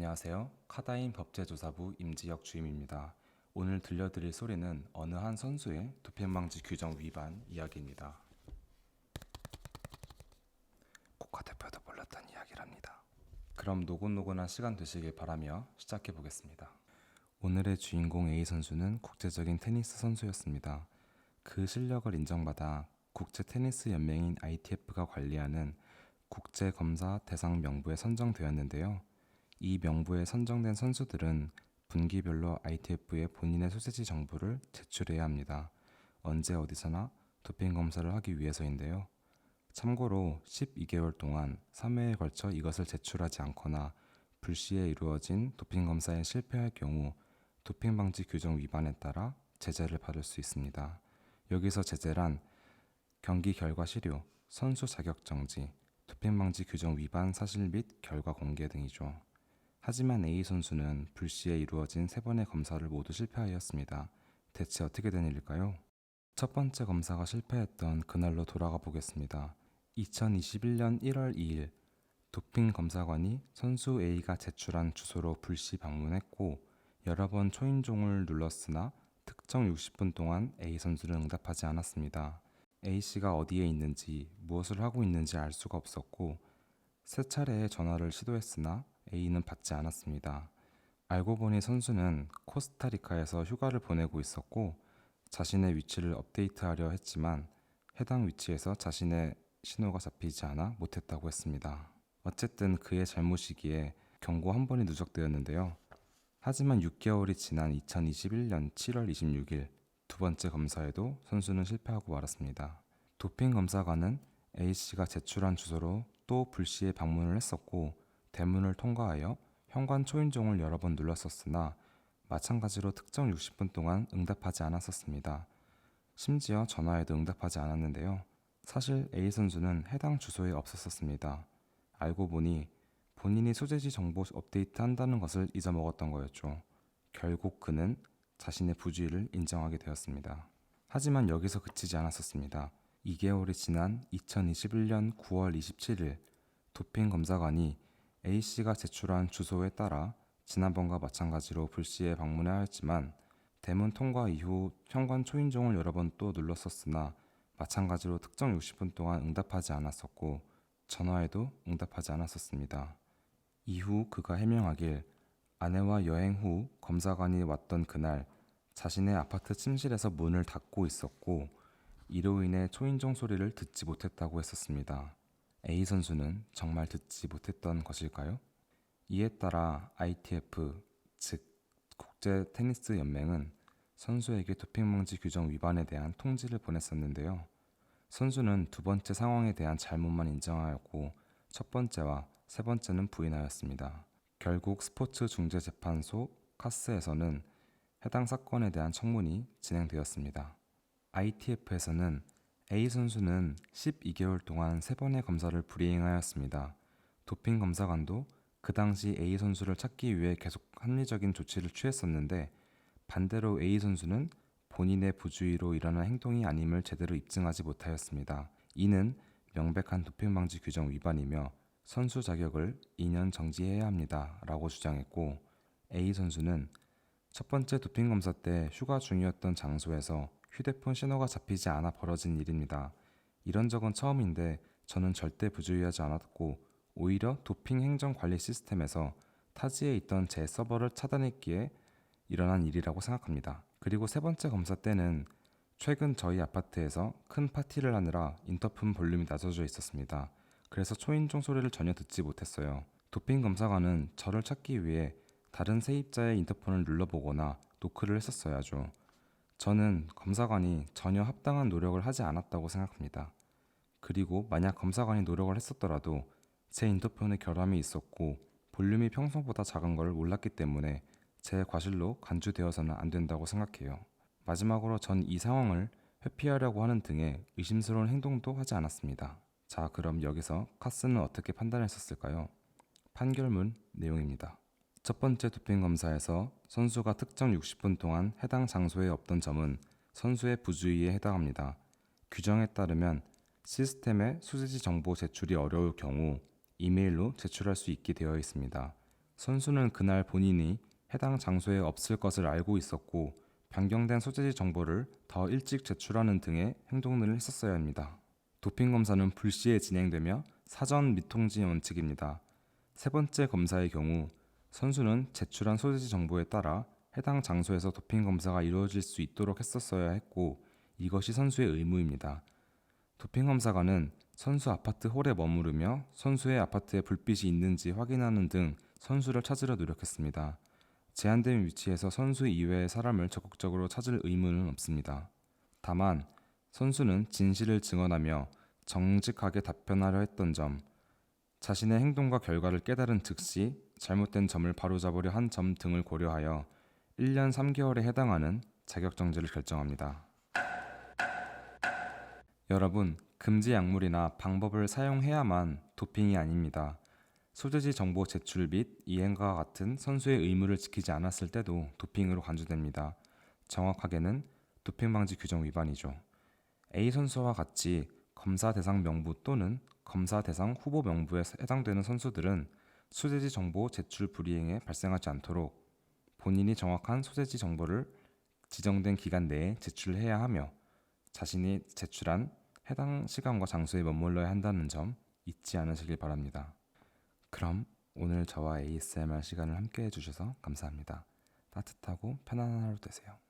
안녕하세요. 카다인 법제조사부 임지혁 주임입니다. 오늘 들려드릴 소리는 어느 한 선수의 도핑방지 규정 위반 이야기입니다. 국가대표도 몰랐던 이야기랍니다. 그럼 노곤노곤한 시간 되시길 바라며 시작해 보겠습니다. 오늘의 주인공 A 선수는 국제적인 테니스 선수였습니다. 그 실력을 인정받아 국제 테니스 연맹인 ITF가 관리하는 국제검사 대상 명부에 선정되었는데요. 이 명부에 선정된 선수들은 분기별로 ITF에 본인의 소재지 정보를 제출해야 합니다. 언제 어디서나 도핑 검사를 하기 위해서인데요. 참고로 12개월 동안 3회에 걸쳐 이것을 제출하지 않거나 불시에 이루어진 도핑 검사에 실패할 경우 도핑 방지 규정 위반에 따라 제재를 받을 수 있습니다. 여기서 제재란 경기 결과 시료, 선수 자격 정지, 도핑 방지 규정 위반 사실 및 결과 공개 등이죠. 하지만 A 선수는 불시에 이루어진 3번의 검사를 모두 실패하였습니다. 대체 어떻게 된 일일까요? 첫 번째 검사가 실패했던 그날로 돌아가 보겠습니다. 2021년 1월 2일 도핑 검사관이 선수 A가 제출한 주소로 불시 방문했고 여러 번 초인종을 눌렀으나 특정 60분 동안 A 선수는 응답하지 않았습니다. A씨가 어디에 있는지 무엇을 하고 있는지 알 수가 없었고 세 차례의 전화를 시도했으나 A는 받지 않았습니다. 알고 보니 선수는 코스타리카에서 휴가를 보내고 있었고 자신의 위치를 업데이트하려 했지만 해당 위치에서 자신의 신호가 잡히지 않아 못했다고 했습니다. 어쨌든 그의 잘못이기에 경고 한 번이 누적되었는데요. 하지만 6개월이 지난 2021년 7월 26일 두 번째 검사에도 선수는 실패하고 말았습니다. 도핑 검사관은 A씨가 제출한 주소로 또 불시에 방문을 했었고 대문을 통과하여 현관 초인종을 여러 번 눌렀었으나 마찬가지로 특정 60분 동안 응답하지 않았었습니다. 심지어 전화에도 응답하지 않았는데요. 사실 A 선수는 해당 주소에 없었습니다. 알고 보니 본인이 소재지 정보 업데이트 한다는 것을 잊어먹었던 거였죠. 결국 그는 자신의 부주의를 인정하게 되었습니다. 하지만 여기서 그치지 않았었습니다. 2개월이 지난 2021년 9월 27일 도핑 검사관이 A씨가 제출한 주소에 따라 지난번과 마찬가지로 불시에 방문하였지만 대문 통과 이후 현관 초인종을 여러 번 또 눌렀었으나 마찬가지로 특정 60분 동안 응답하지 않았었고 전화에도 응답하지 않았었습니다. 이후 그가 해명하길 아내와 여행 후 검사관이 왔던 그날 자신의 아파트 침실에서 문을 닫고 있었고 이로 인해 초인종 소리를 듣지 못했다고 했었습니다. A 선수는 정말 듣지 못했던 것일까요? 이에 따라 ITF, 즉 국제 테니스 연맹은 선수에게 도핑 방지 규정 위반에 대한 통지를 보냈었는데요. 선수는 두 번째 상황에 대한 잘못만 인정하였고 첫 번째와 세 번째는 부인하였습니다. 결국 스포츠중재재판소 카스에서는 해당 사건에 대한 청문이 진행되었습니다. ITF에서는 A 선수는 12개월 동안 3번의 검사를 불이행하였습니다. 도핑 검사관도 그 당시 A 선수를 찾기 위해 계속 합리적인 조치를 취했었는데 반대로 A 선수는 본인의 부주의로 일어난 행동이 아님을 제대로 입증하지 못하였습니다. 이는 명백한 도핑 방지 규정 위반이며 선수 자격을 2년 정지해야 합니다. 라고 주장했고 A 선수는 첫 번째 도핑 검사 때 휴가 중이었던 장소에서 휴대폰 신호가 잡히지 않아 벌어진 일입니다. 이런 적은 처음인데 저는 절대 부주의하지 않았고 오히려 도핑 행정 관리 시스템에서 타지에 있던 제 서버를 차단했기에 일어난 일이라고 생각합니다. 그리고 세 번째 검사 때는 최근 저희 아파트에서 큰 파티를 하느라 인터폰 볼륨이 낮아져 있었습니다. 그래서 초인종 소리를 전혀 듣지 못했어요. 도핑 검사관은 저를 찾기 위해 다른 세입자의 인터폰을 눌러보거나 노크를 했었어야죠. 저는 검사관이 전혀 합당한 노력을 하지 않았다고 생각합니다. 그리고 만약 검사관이 노력을 했었더라도 제 인터폰에 결함이 있었고 볼륨이 평소보다 작은 걸 몰랐기 때문에 제 과실로 간주되어서는 안 된다고 생각해요. 마지막으로 전 이 상황을 회피하려고 하는 등의 의심스러운 행동도 하지 않았습니다. 자, 그럼 여기서 카스는 어떻게 판단했었을까요? 판결문 내용입니다. 첫 번째 도핑 검사에서 선수가 특정 60분 동안 해당 장소에 없던 점은 선수의 부주의에 해당합니다. 규정에 따르면 시스템에 소재지 정보 제출이 어려울 경우 이메일로 제출할 수 있게 되어 있습니다. 선수는 그날 본인이 해당 장소에 없을 것을 알고 있었고 변경된 소재지 정보를 더 일찍 제출하는 등의 행동들을 했었어야 합니다. 도핑 검사는 불시에 진행되며 사전 미통지 원칙입니다. 세 번째 검사의 경우 선수는 제출한 소재지 정보에 따라 해당 장소에서 도핑 검사가 이루어질 수 있도록 했었어야 했고 이것이 선수의 의무입니다. 도핑 검사관은 선수 아파트 홀에 머무르며 선수의 아파트에 불빛이 있는지 확인하는 등 선수를 찾으려 노력했습니다. 제한된 위치에서 선수 이외의 사람을 적극적으로 찾을 의무는 없습니다. 다만 선수는 진실을 증언하며 정직하게 답변하려 했던 점, 자신의 행동과 결과를 깨달은 즉시 잘못된 점을 바로잡으려 한 점 등을 고려하여 1년 3개월에 해당하는 자격정지를 결정합니다. 여러분, 금지 약물이나 방법을 사용해야만 도핑이 아닙니다. 소재지 정보 제출 및 이행과 같은 선수의 의무를 지키지 않았을 때도 도핑으로 간주됩니다. 정확하게는 도핑 방지 규정 위반이죠. A 선수와 같이 검사 대상 명부 또는 검사 대상 후보 명부에 해당되는 선수들은 소재지 정보 제출 불이행에 발생하지 않도록 본인이 정확한 소재지 정보를 지정된 기간 내에 제출해야 하며 자신이 제출한 해당 시간과 장소에 머물러야 한다는 점 잊지 않으시길 바랍니다. 그럼 오늘 저와 ASMR 시간을 함께 해주셔서 감사합니다. 따뜻하고 편안한 하루 되세요.